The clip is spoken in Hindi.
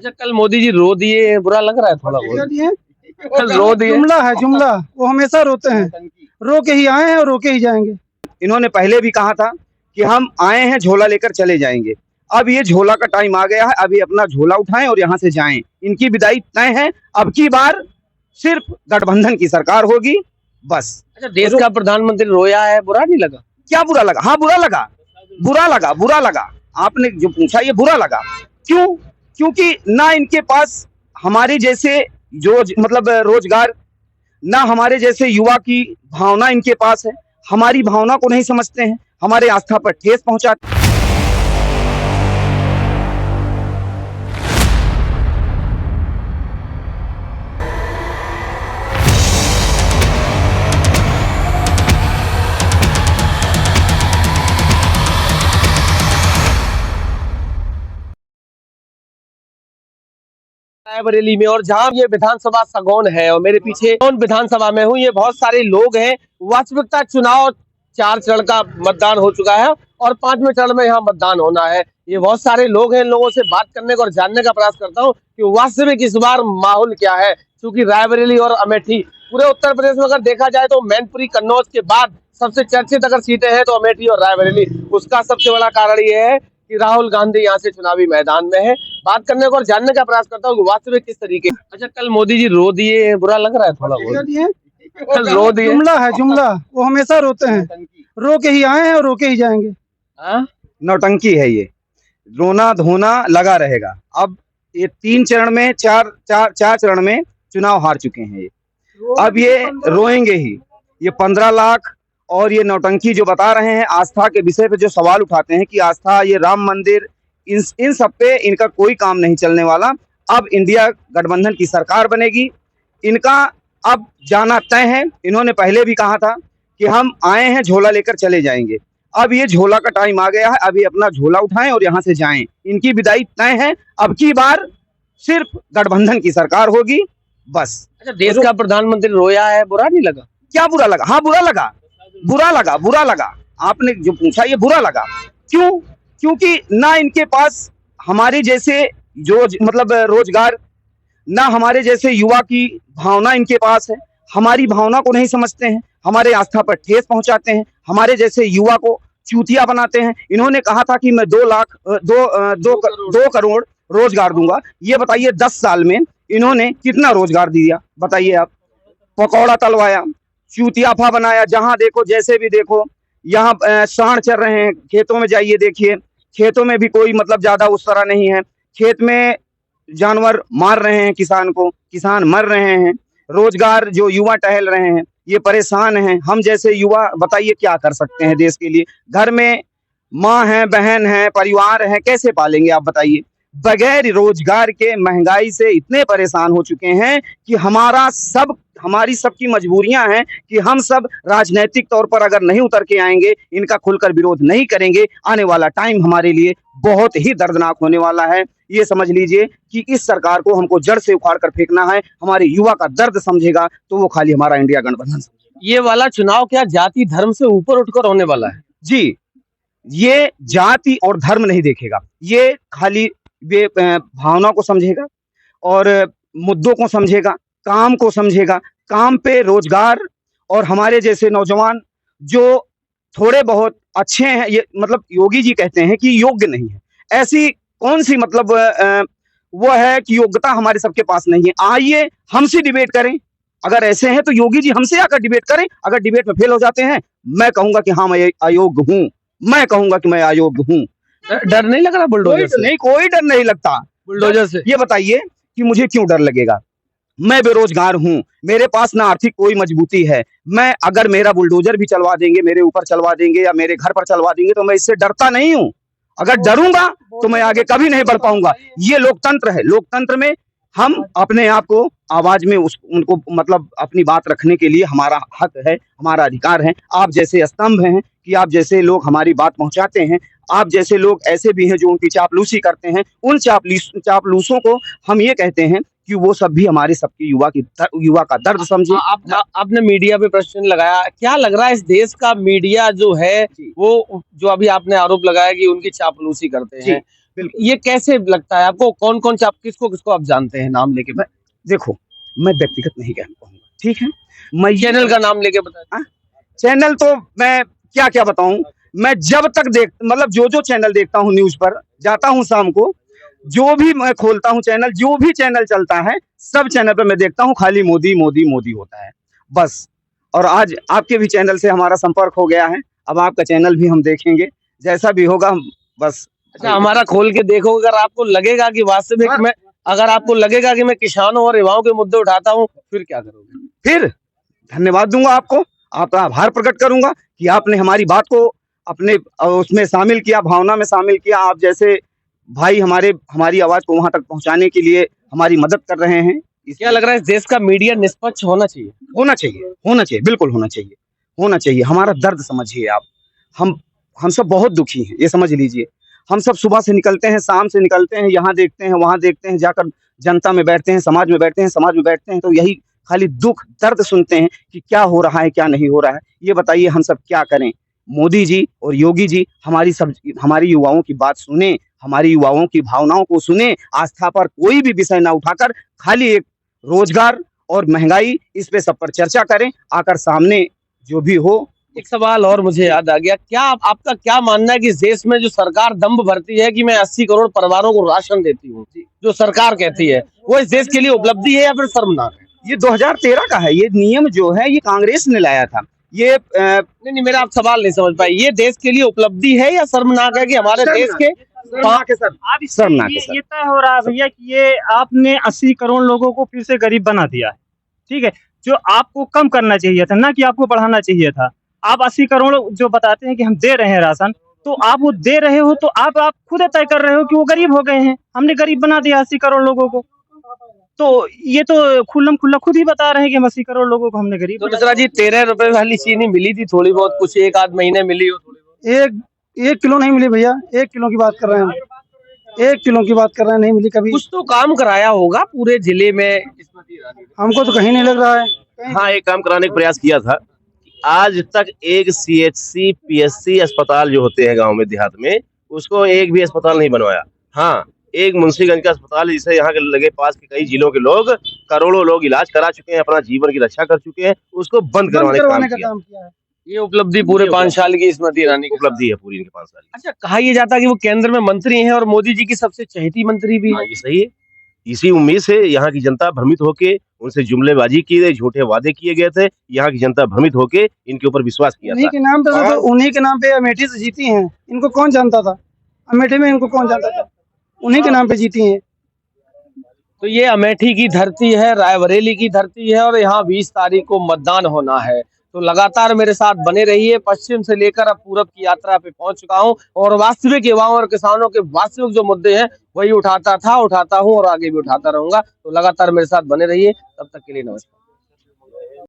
अच्छा, कल मोदी जी रो दिए, बुरा लग रहा है थोड़ा बहुत। कल रो दिए। जुमला है जुमला, वो हमेशा रोते हैं। रो के ही आए हैं और रो के ही जाएंगे। इन्होंने पहले भी कहा था कि हम आए हैं झोला लेकर चले जाएंगे। अब ये झोला का टाइम आ गया है, अभी अपना झोला उठाएं और यहाँ से जाएं। इनकी विदाई तय है। अब की बार सिर्फ गठबंधन की सरकार होगी, बस। अच्छा, देश का प्रधानमंत्री रोया है, बुरा नहीं लगा? क्या बुरा लगा? हाँ, बुरा लगा, बुरा लगा, बुरा लगा। आपने जो पूछा ये बुरा लगा। क्यों? क्योंकि ना इनके पास हमारे जैसे जो मतलब रोजगार, ना हमारे जैसे युवा की भावना इनके पास है। हमारी भावना को नहीं समझते हैं, हमारे आस्था पर ठेस पहुंचाते हैं। रायबरेली में, और जहां ये विधानसभा सगौन है और मेरे पीछे कौन विधानसभा में हूँ, ये बहुत सारे लोग हैं। वास्तविकता चुनाव 4 चरण का मतदान हो चुका है और 5वें चरण में यहाँ मतदान होना है। ये बहुत सारे लोग हैं, इन लोगों से बात करने का और जानने का प्रयास करता हूँ कि वास्तविक इस बार माहौल क्या है। क्योंकि रायबरेली और अमेठी पूरे उत्तर प्रदेश में अगर देखा जाए तो मैनपुरी कन्नौज के बाद सबसे चर्चित अगर सीटें हैं तो अमेठी और रायबरेली। उसका सबसे बड़ा कारण ये है कि राहुल गांधी यहाँ से चुनावी मैदान में है। बात करने को और जानने का प्रयास करता हूँ वास्तविक किस तरीके। अच्छा, कल मोदी जी रो दिए, बुरा लग रहा है थोड़ा बहुत। कल रो दिए। जुमला है जुमला, वो हमेशा रोते हैं। रो के ही आए हैं और रो के ही जाएंगे। नौटंकी है ये, रोना धोना लगा रहेगा। अब ये 3 चरण में, चार चरण में चुनाव हार चुके हैं ये। अब ये रोएंगे ही। ये 15 लाख और ये नौटंकी जो बता रहे हैं, आस्था के विषय पे जो सवाल उठाते हैं कि आस्था, ये राम मंदिर, इन सब पे इनका कोई काम नहीं चलने वाला। अब इंडिया गठबंधन की सरकार बनेगी, इनका अब जाना तय है। इन्होंने पहले भी कहा था कि हम आए हैं झोला लेकर चले जाएंगे। अब ये झोला का टाइम आ गया है, अभी अपना झोला उठाएं और यहाँ से जाएं। इनकी विदाई तय है। अब की बार सिर्फ गठबंधन की सरकार होगी, बस। अच्छा, देश का प्रधानमंत्री रोया है, बुरा नहीं लगा? क्या बुरा लगा? हाँ, बुरा लगा, बुरा लगा, बुरा लगा। आपने जो पूछा ये बुरा लगा। क्यों? क्योंकि ना इनके पास हमारे जैसे जो मतलब रोजगार, ना हमारे जैसे युवा की भावना इनके पास है। हमारी भावना को नहीं समझते हैं, हमारे आस्था पर ठेस पहुंचाते हैं, हमारे जैसे युवा को चूतिया बनाते हैं। इन्होंने कहा था कि मैं 2 करोड़ रोजगार दूंगा। ये बताइए 10 साल में इन्होंने कितना रोजगार दिया? बताइए आप। पकौड़ा तलवाया, चूतियाफा बनाया, जहां देखो जैसे भी देखो यहाँ सांड चल रहे हैं। खेतों में जाइए देखिए, खेतों में भी कोई मतलब ज्यादा उस तरह नहीं है। खेत में जानवर मार रहे हैं किसान को, किसान मर रहे हैं। रोजगार जो युवा टहल रहे हैं ये परेशान हैं। हम जैसे युवा बताइए क्या कर सकते हैं देश के लिए? घर में माँ है, बहन है, परिवार है, कैसे पालेंगे आप बताइए? बगैर रोजगार के महंगाई से इतने परेशान हो चुके हैं कि हमारी सबकी मजबूरियां हैं कि हम सब राजनीतिक तौर पर अगर नहीं उतर के आएंगे, इनका खुलकर विरोध नहीं करेंगे, आने वाला टाइम हमारे लिए बहुत ही दर्दनाक होने वाला है। ये समझ लीजिए कि इस सरकार को हमको जड़ से उखाड़ कर फेंकना है। हमारे युवा का दर्द समझेगा तो वो खाली हमारा इंडिया गठबंधन समझेगा। ये वाला चुनाव क्या जाति धर्म से ऊपर उठकर होने वाला है? जी, ये जाति और धर्म नहीं देखेगा, ये खाली वे भावना को समझेगा और मुद्दों को समझेगा, काम को समझेगा। काम पे रोजगार और हमारे जैसे नौजवान जो थोड़े बहुत अच्छे हैं, ये मतलब योगी जी कहते हैं कि योग्य नहीं है। ऐसी कौन सी मतलब वो है कि योग्यता हमारे सबके पास नहीं है? आइए हमसे डिबेट करें। अगर ऐसे हैं तो योगी जी हमसे आकर डिबेट करें। अगर डिबेट में फेल हो जाते हैं, मैं कहूंगा कि हाँ मैं अयोग्य हूँ, मैं कहूंगा कि मैं अयोग्य हूँ। डर नहीं लग रहा बुलडोजर से? नहीं, कोई डर नहीं लगता बुलडोजर से। ये बताइए कि मुझे क्यों डर लगेगा? मैं बेरोजगार हूँ, मेरे पास ना आर्थिक कोई मजबूती है। मैं अगर मेरा बुलडोजर भी चलवा देंगे, मेरे ऊपर चलवा देंगे या मेरे घर पर चलवा देंगे, तो मैं इससे डरता नहीं हूँ। अगर डरूंगा तो मैं आगे कभी नहीं बढ़ पाऊंगा। ये लोकतंत्र है। लोकतंत्र में हम अपने आप को आवाज में उनको मतलब अपनी बात रखने के लिए हमारा हक है, हमारा अधिकार है। आप जैसे स्तंभ हैं कि आप जैसे लोग हमारी बात पहुंचाते हैं, आप जैसे लोग ऐसे भी हैं जो उनकी चापलूसी करते हैं। उन चापलूसों को हम ये कहते हैं कि वो सब भी हमारे सबकी युवा का दर्द समझे। आपने मीडिया पे प्रश्न लगाया, क्या लग रहा है इस देश का मीडिया जो है वो, जो अभी आपने आरोप लगाया कि उनकी चापलूसी करते हैं, ये कैसे लगता है आपको? कौन कौन से आप किसको आप जानते हैं नाम लेके? देखो, मैं व्यक्तिगत नहीं कहना कहूंगा, ठीक है। मैं चैनल का नाम लेके बता। चैनल तो मैं क्या क्या बताऊं। मैं जब तक मतलब जो चैनल देखता हूं, न्यूज पर जाता हूं शाम को, जो भी मैं खोलता हूं चैनल, जो भी चैनल चलता है, सब चैनल पर मैं देखता हूं खाली मोदी मोदी मोदी होता है बस। और आज आपके भी चैनल से हमारा संपर्क हो गया है, अब आपका चैनल भी हम देखेंगे, जैसा भी होगा हम बस। अच्छा, हमारा खोल के देखो, अगर आपको लगेगा कि वास्तविक में, अगर आपको लगेगा कि मैं किसानों और युवाओं के मुद्दे उठाता हूँ, फिर क्या करोगे? फिर धन्यवाद दूंगा आपको, आपका आभार प्रकट करूंगा कि आपने हमारी बात को अपने उसमें शामिल किया, भावना में शामिल किया। आप जैसे भाई हमारी आवाज को वहां तक पहुंचाने के लिए हमारी मदद कर रहे हैं। क्या लग रहा है, इस देश का मीडिया निष्पक्ष होना चाहिए? होना चाहिए, बिल्कुल होना चाहिए। हमारा दर्द समझिए आप। हम सब बहुत दुखी हैं, ये समझ लीजिए। हम सब सुबह से निकलते हैं, शाम से निकलते हैं, यहाँ देखते हैं, वहां देखते हैं, जाकर जनता में बैठते हैं, समाज में बैठते हैं, तो यही खाली दुख दर्द सुनते हैं कि क्या हो रहा है, क्या नहीं हो रहा है। ये बताइए हम सब क्या करें? मोदी जी और योगी जी हमारी युवाओं की बात सुने, हमारी युवाओं की भावनाओं को सुने, आस्था पर कोई भी विषय ना उठाकर खाली एक रोजगार और महंगाई, इस पे सब पर चर्चा करें, आकर सामने जो भी हो। एक सवाल और मुझे याद आ गया, क्या आपका क्या मानना है कि इस देश में जो सरकार दंभ भरती है कि मैं 80 करोड़ परिवारों को राशन देती हूँ, जो सरकार कहती है, वो इस देश के लिए उपलब्धि है या फिर शर्मनाक है? ये 2013 का है, ये नियम जो है ये कांग्रेस ने लाया था। ये नहीं, मेरा आप सवाल नहीं समझ पाए। ये देश के लिए उपलब्धि है या शर्मनाक है कि हमारे देश के शर्मनाक है सर। ये तय हो रहा है भैया कि ये आपने 80 करोड़ लोगों को फिर से गरीब बना दिया है, ठीक है। जो आपको कम करना चाहिए था, ना कि आपको बढ़ाना चाहिए था। आप 80 करोड़ जो बताते हैं कि हम दे रहे हैं राशन, तो आप वो दे रहे हो तो आप खुद तय कर रहे हो कि वो गरीब हो गए हैं। हमने गरीब बना दिया 80 करोड़ लोगों को, तो ये तो खुल्लम खुल्ला खुद ही बता रहे हैं कि हम 80 करोड़ लोगों को हमने गरीब। तो मिश्रा जी, 13 रुपए वाली चीनी मिली थी थोड़ी बहुत, कुछ एक आध महीने मिली हो थोड़ी बहुत? एक किलो नहीं मिली भैया, 1 किलो की बात कर रहे हैं हम। 1 किलो की बात कर रहे हैं, नहीं मिली कभी। कुछ तो काम कराया होगा पूरे जिले में स्मृति ईरानी ने। हमको तो कहीं नहीं लग रहा है। हाँ, एक काम कराने का प्रयास किया था। आज तक एक CHC PSC अस्पताल जो होते हैं गांव में देहात में, उसको एक भी अस्पताल नहीं बनवाया। हाँ, एक मुंशीगंज का अस्पताल जिसे यहाँ के लगे पास के कई जिलों के लोग, करोड़ों लोग इलाज करा चुके हैं, अपना जीवन की रक्षा कर चुके हैं, उसको बंद करवाने का काम किया। ये उपलब्धि पूरे 5 साल की स्मृति ईरानी की उपलब्धि है पूरी इनके 5 साल की। अच्छा, कहा यह जाता है कि वो केंद्र में मंत्री हैं और मोदी जी की सबसे चहेती मंत्री भी हाँ, है। ये सही है। इसी उम्मीद से यहाँ की जनता भ्रमित होके उनसे जुमलेबाजी की गई, झूठे वादे किए गए थे। यहाँ की जनता भ्रमित होके इनके ऊपर विश्वास किया उन्हीं था। के नाम पे तो उन्हीं के नाम पे अमेठी से जीती हैं। इनको कौन जानता था? अमेठी में इनको कौन जानता था? उन्हीं के नाम पे जीती हैं। तो ये अमेठी की धरती है, रायबरेली की धरती है, और यहाँ 20 तारीख को मतदान होना है। तो लगातार मेरे साथ बने रहिए। पश्चिम से लेकर अब पूरब की यात्रा पे पहुंच चुका हूं और वास्तविक युवाओं और किसानों के वास्तविक जो मुद्दे हैं वही उठाता था, उठाता हूं और आगे भी उठाता रहूंगा। तो लगातार मेरे साथ बने रहिए। तब तक के लिए नमस्कार।